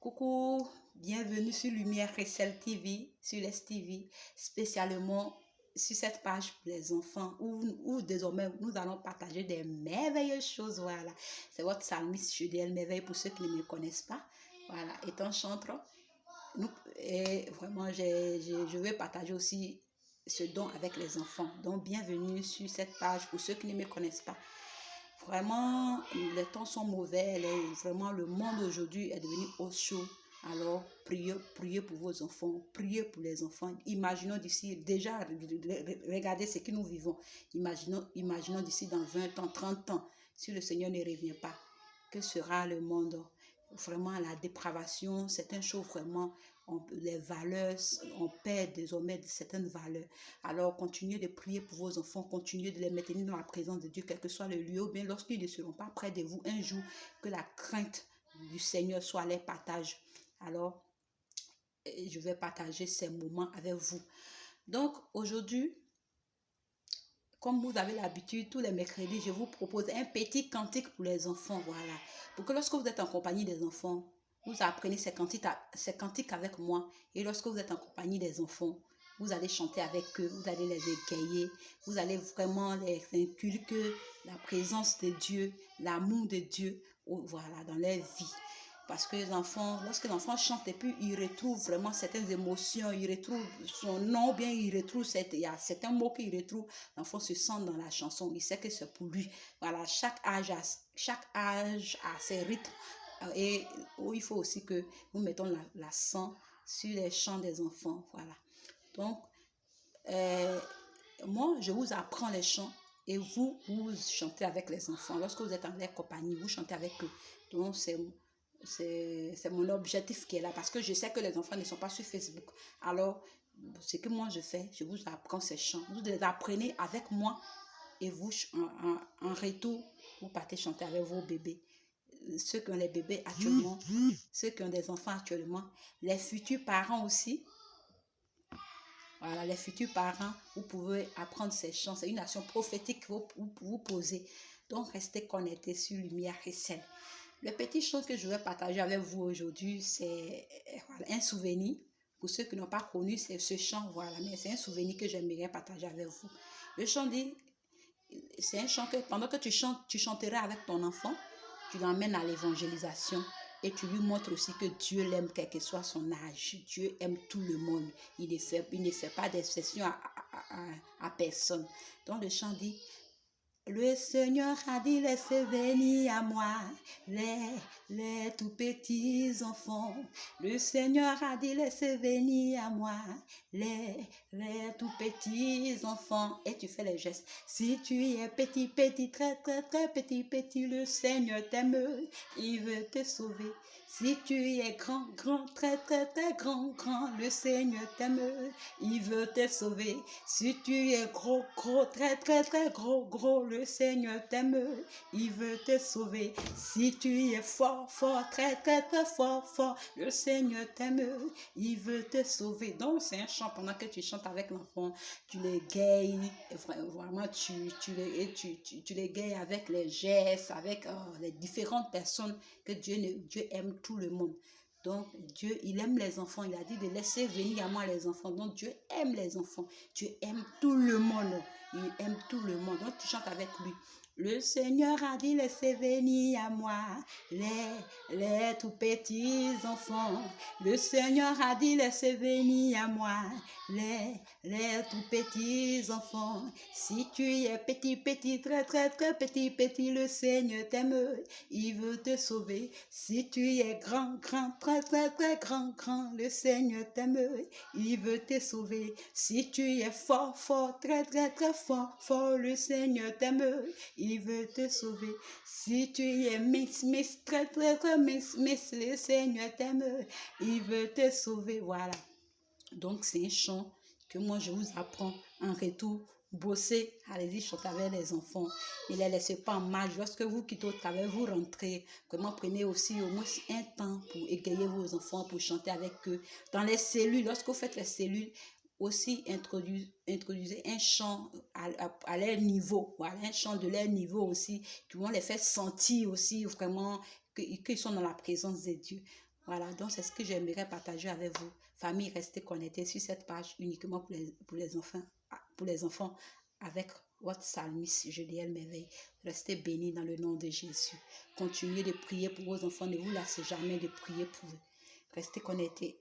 Coucou, bienvenue sur Lumière Récel TV, sur l'STV, spécialement sur cette page pour les enfants où désormais nous allons partager des merveilleuses choses. Voilà, c'est votre psalmiste Judiel Merveille pour ceux qui ne me connaissent pas. Voilà, étant chantre, et vraiment, je vais partager aussi ce don avec les enfants. Donc, bienvenue sur cette page pour ceux qui ne me connaissent pas. Vraiment, les temps sont mauvais. Vraiment, le monde aujourd'hui est devenu au chaud. Alors, priez pour vos enfants, priez pour les enfants. Imaginons d'ici, déjà, regardez ce que nous vivons. Imaginons d'ici dans 20 ans, 30 ans, si le Seigneur ne revient pas, que sera le monde? Vraiment, la dépravation, c'est un show vraiment. Les valeurs, on perd désormais certaines valeurs. Alors, continuez de prier pour vos enfants, continuez de les maintenir dans la présence de Dieu, quel que soit le lieu, ou bien lorsqu'ils ne seront pas près de vous un jour, que la crainte du Seigneur soit les partage. Alors, je vais partager ces moments avec vous. Donc, aujourd'hui, comme vous avez l'habitude, tous les mercredis, je vous propose un petit cantique pour les enfants, voilà. Pour que lorsque vous êtes en compagnie des enfants, vous apprenez ces cantiques avec moi. Et lorsque vous êtes en compagnie des enfants, vous allez chanter avec eux, vous allez les égayer, vous allez vraiment les inculquer la présence de Dieu, l'amour de Dieu, voilà, dans leur vie. Parce que les enfants, lorsque l'enfant chante et puis il retrouve vraiment certaines émotions, il retrouve son nom, bien il retrouve, il y a certains mots qu'il retrouve, l'enfant se sent dans la chanson, il sait que c'est pour lui. Voilà, chaque âge a ses rythmes. Et il faut aussi que nous mettons l'accent sur les chants des enfants. Voilà. Donc, moi, je vous apprends les chants et vous chantez avec les enfants. Lorsque vous êtes en leur compagnie, vous chantez avec eux. Donc, c'est mon objectif qui est là parce que je sais que les enfants ne sont pas sur Facebook. Alors, ce que moi je fais, je vous apprends ces chants. Vous les apprenez avec moi et vous, en retour, vous partez chanter avec vos bébés. Ceux qui ont les bébés actuellement, ceux qui ont des enfants actuellement, les futurs parents aussi. Voilà, les futurs parents, vous pouvez apprendre ces chants. C'est une action prophétique que vous posez. Donc, restez connectés sur Lumière Récel. Le petit chant que je vais partager avec vous aujourd'hui, c'est un souvenir. Pour ceux qui n'ont pas connu ce chant, voilà, mais c'est un souvenir que j'aimerais partager avec vous. Le chant dit, c'est un chant que pendant que tu chantes, tu chanteras avec ton enfant, tu l'emmènes à l'évangélisation et tu lui montres aussi que Dieu l'aime, quel que soit son âge. Dieu aime tout le monde. Il ne fait pas d'exception à personne. Donc le chant dit, le Seigneur a dit, laissez venir à moi les tout petits enfants. Le Seigneur a dit, laissez venir à moi les tout petits enfants. Et tu fais les gestes. Si tu es petit, très, très, très petit, le Seigneur t'aime. Il veut te sauver. Si tu es grand, très, très, très grand, le Seigneur t'aime. Il veut te sauver. Si tu es gros, très, très, très gros, le Seigneur t'aime. Il veut te sauver. Si tu es fort, très, très, très fort, le Seigneur t'aime. Il veut te sauver. Donc, c'est un chant pendant que tu chantes avec l'enfant. Tu les gayes. Vraiment, tu les gayes avec les gestes, avec les différentes personnes que Dieu aime tout le monde. Donc, Dieu, il aime les enfants. Il a dit de laisser venir à moi les enfants. Donc, Dieu aime les enfants. Dieu aime tout le monde. Il aime tout le monde. Donc, tu chantes avec lui. Le Seigneur a dit, laissez venir à moi les tout petits enfants. Le Seigneur a dit, laissez venir à moi les tout petits enfants. Si tu es petit, très, très, très petit, le Seigneur t'aime. Il veut te sauver. Si tu es grand, très, très, très grand, le Seigneur t'aime. Il veut te sauver. Si tu es fort, très, très, très fort, le Seigneur t'aime. Il veut te sauver. Si tu es très, très, très le Seigneur t'aime. Il veut te sauver. Voilà. Donc, c'est un chant que moi, je vous apprends en retour. Bossez, allez-y, chantez avec les enfants. Ne les laissez pas en marge. Lorsque vous quittez au travail, vous rentrez. Vraiment, prenez aussi au moins un temps pour égayer vos enfants, pour chanter avec eux. Dans les cellules, lorsque vous faites les cellules, aussi introduisez un chant à leur niveau. Voilà, un chant de leur niveau aussi, qui vont les faire sentir aussi vraiment qu'ils sont dans la présence de Dieu. Voilà, donc c'est ce que j'aimerais partager avec vous. Famille, restez connectés sur cette page uniquement pour les enfants avec votre psalmiste Juliette Merveille. Restez bénis dans le nom de Jésus. Continuez de prier pour vos enfants. Ne vous lassez jamais de prier pour eux. Restez connectés.